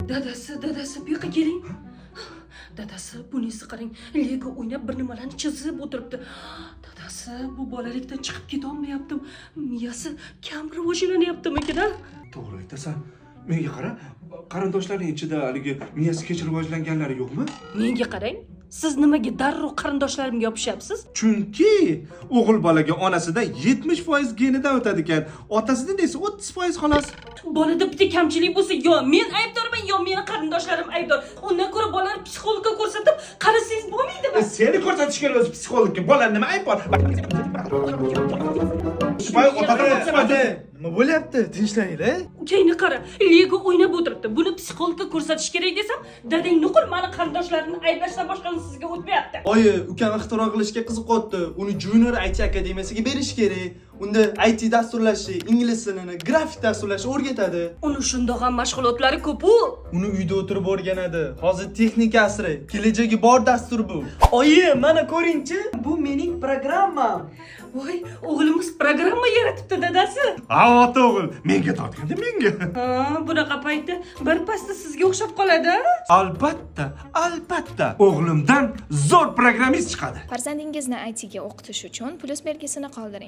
Dadasi bu yoqqa keling. Dadasi, bunisi qarang, Lego o'ynab bir nimalarni chizib o'tiribdi. Dadasi, bu bolalikdan chiqib keta olmayaptim. Miyasi kam rivojlanyaptimikin, ha? To'g'ri aytasan. Menga qara, qarindoshlarning ichida haligi miyasi kech rivojlanganlari yo'qmi? Menga qarang. Siz nimaga darrov qarindoshlarimga yopishyapsiz? Chunki o'g'il bolaga onasida 70% genidan o'tadi ekan, otasida esa 30% xolos. Bolada bitta kamchilik bo'lsa, yo men aybdorman, yo meni qarindoshlarim aybdor. Undan ko'ra bolani psixologga ko'rsatib, qarasangiz bo'lmaydimi? Seni ko'rsatish kerak o'zi psixologga. Bola nima ayb bor? Nima bo'lyapti? Tinchlaninglar. Ukangni qara, Lego o'ynab o'tiribdi. Buni psixologga ko'rsatish kerak desam, dadang nuqul meni qarindoshlarimni ayblashdan boshqani sizga o'tmayapti. Oyi, ukam ixtiro qilishga qiziqyapti. Uni Junior IT akademiyasiga berish kerak. Unda IT dasturlashi, ingliz tilini, grafik dasturlashi o'rgatadi. Uni shundoq ham mashg'ulotlari ko'p-u. Uni uyda o'tirib o'rganadi. Hozir texnika asri, kelajagi bor dastur bu. Oyi, mana ko'ring-chi, bu mening programmam. Voy, o'g'limiz programma yaratibdi, dadasi. Ha, ota o'g'il, menga tortganda menga. Ha, bunaqa paytda birpasda sizga o'xshab qoladi. Albatta. O'g'limdan zo'r programmist chiqadi. Farzandingizni ITga o'qitish uchun plyus belgisini qoldiring.